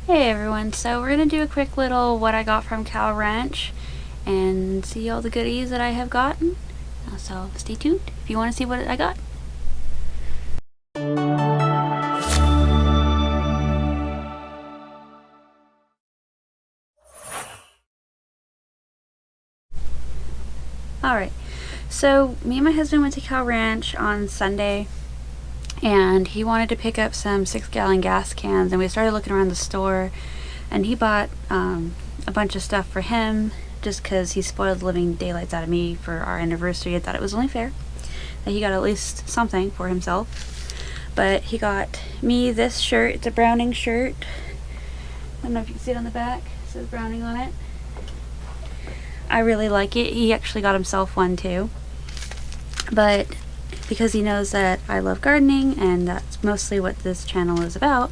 Hey everyone, so we're going to do a quick little what I got from Cow Ranch and see all the goodies that I have gotten. So stay tuned if you want to see what I got. Alright, so me and my husband went to Cow Ranch on Sunday and he wanted to pick up some 6-gallon gas cans, and we started looking around the store and he bought a bunch of stuff for him just because he spoiled the living daylights out of me for our anniversary. I thought it was only fair that he got at least something for himself. But he got me this shirt. It's a Browning shirt. I don't know if you can see it on the back. It says Browning on it. I really like it. He actually got himself one too. But because he knows that I love gardening and that's mostly what this channel is about,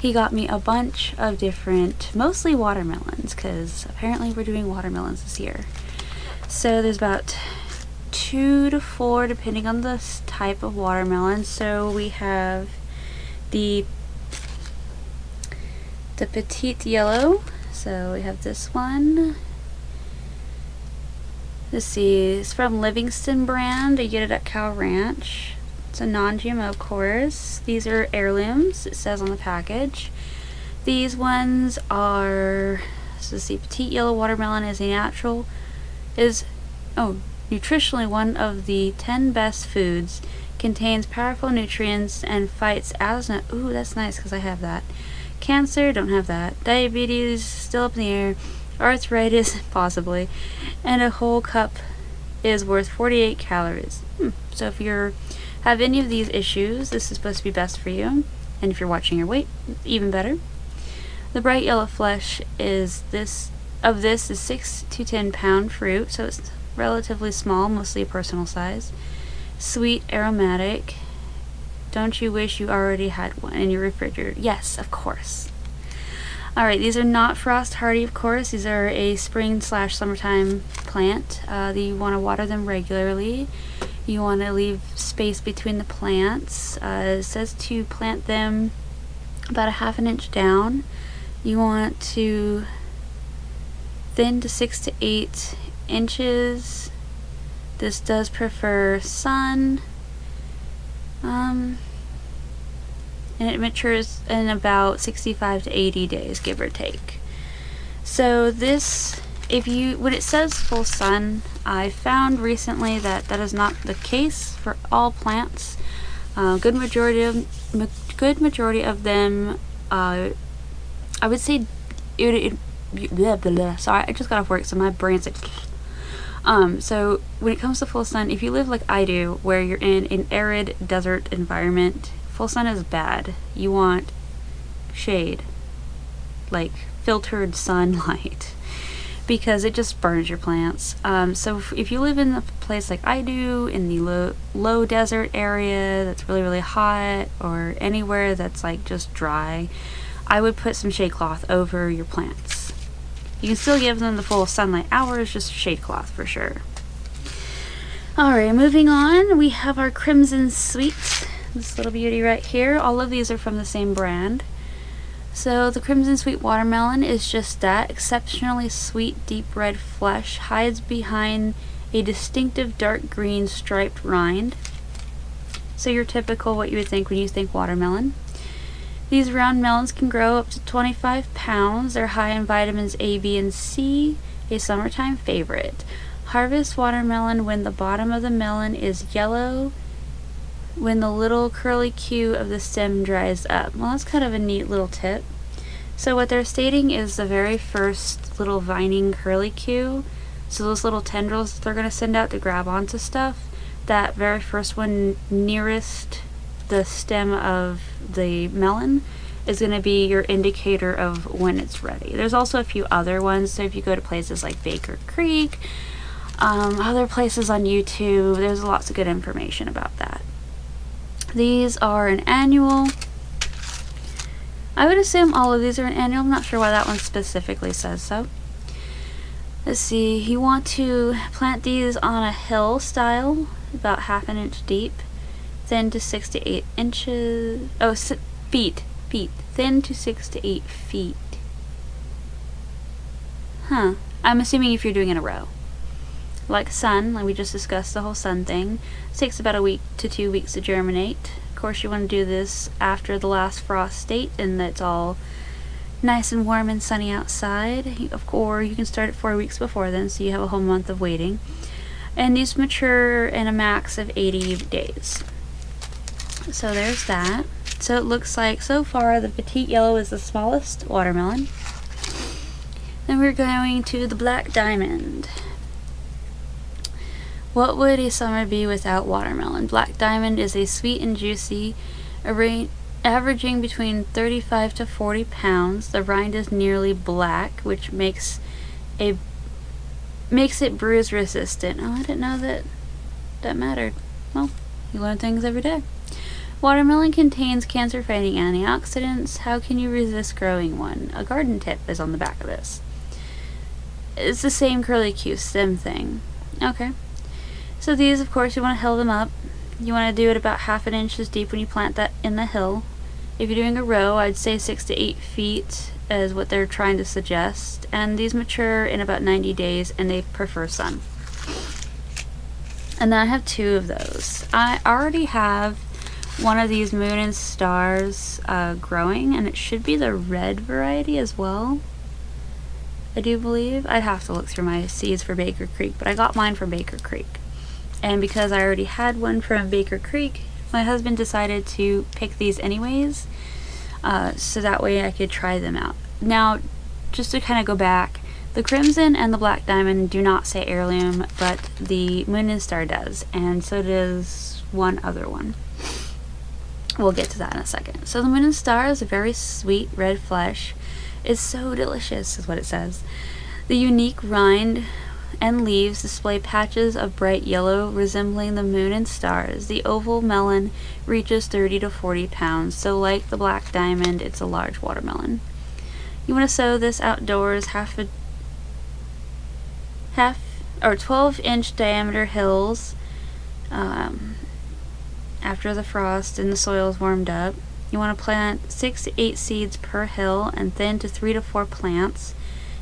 he got me a bunch of different, mostly watermelons, because apparently we're doing watermelons this year. So there's about 2 to 4 depending on the type of watermelon. So we have the Petite Yellow. So we have this one. Let's see, it's from Livingston brand. You get it at Cow Ranch. It's a non-GMO, of course. These are heirlooms, it says on the package. These ones are, so let's see, Petite Yellow watermelon is nutritionally one of the 10 best foods, contains powerful nutrients and fights asthma. Ooh, that's nice because I have that. Cancer, don't have that. Diabetes, still up in the air. Arthritis, possibly. And a whole cup is worth 48 calories. So if you have any of these issues, this is supposed to be best for you. And if you're watching your weight, even better. The bright yellow flesh is is 6 to 10 pound fruit, so it's relatively small, mostly a personal size. Sweet, aromatic. Don't you wish you already had one in your refrigerator? Yes, of course. Alright, these are not frost hardy, of course. These are a spring/summertime plant. You want to water them regularly. You want to leave space between the plants. It says to plant them about a ½ inch down. You want to thin to 6 to 8 inches. This does prefer sun. And it matures in about 65 to 80 days, give or take. So this, when it says full sun, I found recently that that is not the case for all plants. Good majority of them, I would say, sorry, I just got off work, so my brain's like, so when it comes to full sun, if you live like I do, where you're in an arid desert environment, full sun is bad. You want shade, like filtered sunlight, because it just burns your plants. So if you live in a place like I do, in the low desert area that's really, really hot, or anywhere that's like just dry, I would put some shade cloth over your plants. You can still give them the full sunlight hours, just shade cloth for sure. Alright, moving on, we have our Crimson Sweet. This little beauty right here. All of these are from the same brand. So the Crimson Sweet watermelon is just that. Exceptionally sweet, deep red flesh hides behind a distinctive dark green striped rind. So your typical what you would think when you think watermelon. These round melons can grow up to 25 pounds. They're high in vitamins A, B, and C, a summertime favorite. Harvest watermelon when the bottom of the melon is yellow, when the little curly Q of the stem dries up. Well, that's kind of a neat little tip. So what they're stating is the very first little vining curly Q, so those little tendrils they're going to send out to grab onto stuff, that very first one nearest the stem of the melon is going to be your indicator of when it's ready. There's also a few other ones, so if you go to places like Baker Creek, other places on YouTube, there's lots of good information about that. These are an annual. I would assume all of these are an annual. I'm not sure why that one specifically says so. Let's see. You want to plant these on a hill style, about ½ an inch deep, thin to 6 to 8 inches. Oh, feet. thin to 6 to 8 feet. Huh. I'm assuming if you're doing in a row. Like sun, like we just discussed the whole sun thing, it takes about a week to 2 weeks to germinate. Of course, you want to do this after the last frost state and it's all nice and warm and sunny outside. Or you can start it 4 weeks before then, so you have a whole month of waiting. And these mature in a max of 80 days. So there's that. So it looks like so far the Petite Yellow is the smallest watermelon. Then we're going to the Black Diamond. What would a summer be without watermelon? Black Diamond is a sweet and juicy, averaging between 35 to 40 pounds. The rind is nearly black, which makes it bruise resistant. Oh, I didn't know that mattered. Well, you learn things every day. Watermelon contains cancer-fighting antioxidants. How can you resist growing one? A garden tip is on the back of this. It's the same curly-Q stem thing. Okay. So these, of course, you want to hill them up. You want to do it about 1/2 inch deep when you plant that in the hill. If you're doing a row, I'd say 6 to 8 feet is what they're trying to suggest. And these mature in about 90 days, and they prefer sun. And then I have 2 of those. I already have one of these Moon and Stars growing, and it should be the red variety as well. I do believe. I'd have to look through my seeds for Baker Creek, but I got mine from Baker Creek. And because I already had one from Baker Creek, my husband decided to pick these anyways, so that way I could try them out. Now, just to kind of go back, the Crimson and the Black Diamond do not say heirloom, but the Moon and Star does, and so does one other one. We'll get to that in a second. So the Moon and Star is a very sweet red flesh. It's so delicious, is what it says. The unique rind and leaves display patches of bright yellow resembling the moon and stars. The oval melon reaches 30 to 40 pounds, so like the Black Diamond, it's a large watermelon. You want to sow this outdoors 12-inch diameter hills after the frost and the soil is warmed up. You want to plant 6 to 8 seeds per hill and thin to 3 to 4 plants.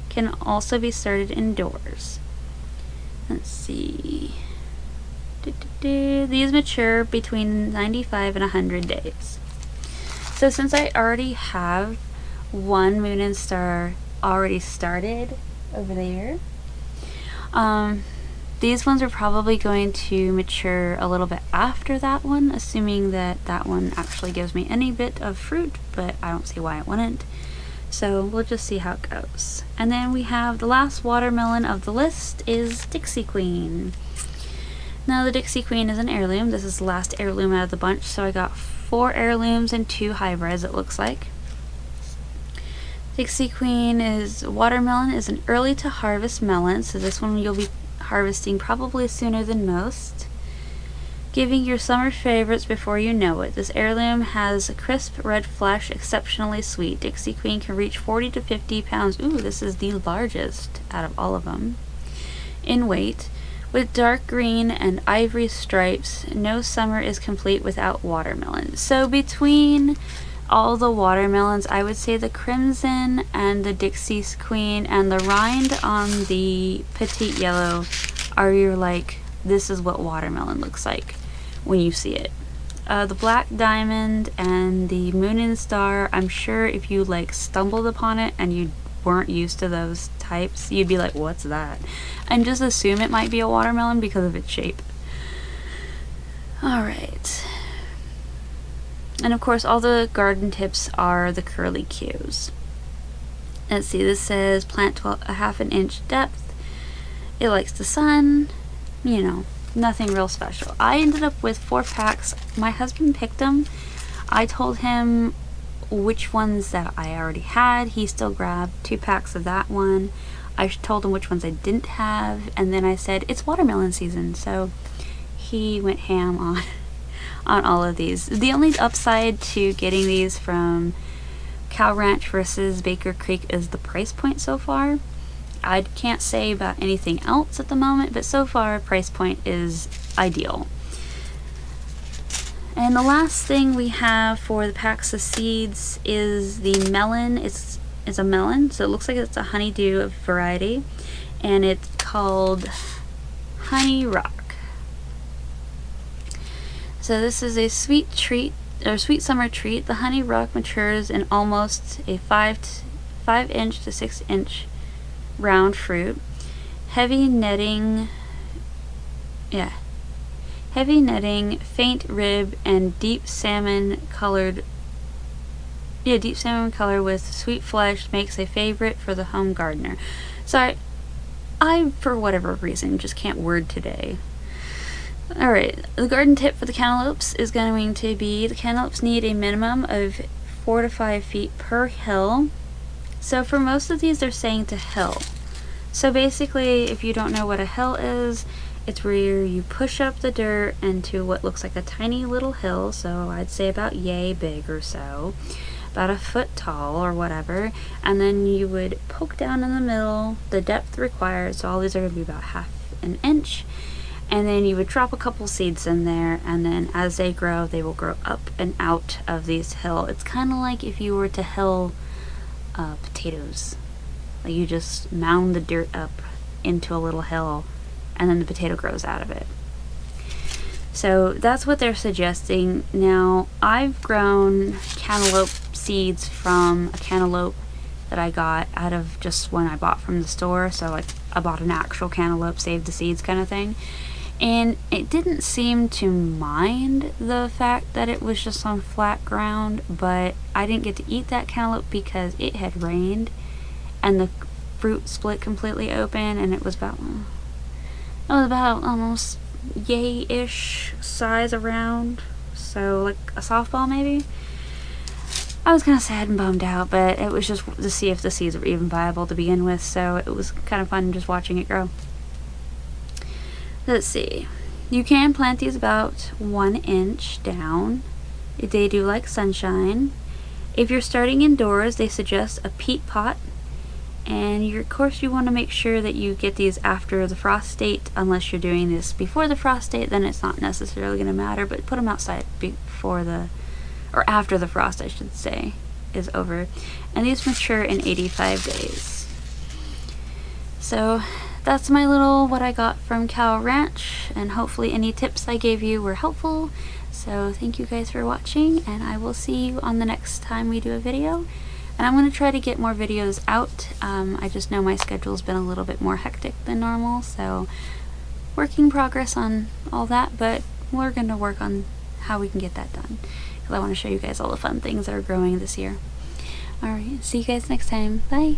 Can also be started indoors. Let's see. These mature between 95 and 100 days. So since I already have one Moon and Star already started over there, these ones are probably going to mature a little bit after that one, assuming that that one actually gives me any bit of fruit, but I don't see why it wouldn't. So we'll just see how it goes. And then we have the last watermelon of the list is Dixie Queen. Now the Dixie Queen is an heirloom. This is the last heirloom out of the bunch, so I got 4 heirlooms and 2 hybrids, it looks like. Dixie Queen is watermelon, is an early to harvest melon, so this one you'll be harvesting probably sooner than most, giving your summer favorites before you know it. This heirloom has a crisp red flesh, exceptionally sweet. Dixie Queen can reach 40 to 50 pounds. Ooh, this is the largest out of all of them in weight, with dark green and ivory stripes. No summer is complete without watermelon. So between all the watermelons, I would say the Crimson and the Dixie Queen and the rind on the Petite Yellow are your, like, this is what watermelon looks like when you see it. The Black Diamond and the Moon and Star, I'm sure if you like stumbled upon it and you weren't used to those types, you'd be like, what's that? And just assume it might be a watermelon because of its shape. Alright. And of course, all the garden tips are the curly Qs. Let's see, this says plant 1/2 inch depth. It likes the sun, you know, nothing real special. I ended up with 4 packs. My husband picked them. I told him which ones that I already had. He still grabbed 2 packs of that one. I told him which ones I didn't have, and then I said it's watermelon season, so he went ham on all of these. The only upside to getting these from Cow Ranch versus Baker Creek is the price point so far. I can't say about anything else at the moment, but so far price point is ideal. And the last thing we have for the packs of seeds is the melon. It's a melon, so it looks like it's a honeydew variety, and it's called Honey Rock. So this is a sweet treat, or sweet summer treat. The Honey Rock matures in almost a 5 inch to 6 inch round fruit. Heavy netting, faint rib, and deep salmon color with sweet flesh makes a favorite for the home gardener. So I for whatever reason just can't word today. Alright, the garden tip for the cantaloupes is going to be the cantaloupes need a minimum of 4 to 5 feet per hill. So for most of these they're saying to hill. So basically, if you don't know what a hill is, it's where you push up the dirt into what looks like a tiny little hill, so I'd say about yay big or so, about a foot tall or whatever, and then you would poke down in the middle, the depth required, so all these are going to be about 1/2 inch, and then you would drop a couple seeds in there, and then as they grow, they will grow up and out of these hill. It's kind of like if you were to hill potatoes. Like you just mound the dirt up into a little hill, and then the potato grows out of it. So that's what they're suggesting. Now, I've grown cantaloupe seeds from a cantaloupe that I got out of just one I bought from the store. So like I bought an actual cantaloupe, saved the seeds kind of thing. And it didn't seem to mind the fact that it was just on flat ground, but I didn't get to eat that cantaloupe because it had rained and the fruit split completely open, and it was about almost yay-ish size around, so like a softball maybe. I was kind of sad and bummed out, but it was just to see if the seeds were even viable to begin with, so it was kind of fun just watching it grow. Let's see. You can plant these about 1 inch down. They do like sunshine. If you're starting indoors, they suggest a peat pot. And of course you want to make sure that you get these after the frost date. Unless you're doing this before the frost date, then it's not necessarily going to matter, but put them outside or after the frost, I should say, is over. And these mature in 85 days. So that's my little what I got from Cow Ranch, and hopefully any tips I gave you were helpful. So thank you guys for watching, and I will see you on the next time we do a video. And I'm going to try to get more videos out. I just know my schedule's been a little bit more hectic than normal, so work in progress on all that, but we're going to work on how we can get that done, because I want to show you guys all the fun things that are growing this year. Alright, see you guys next time. Bye!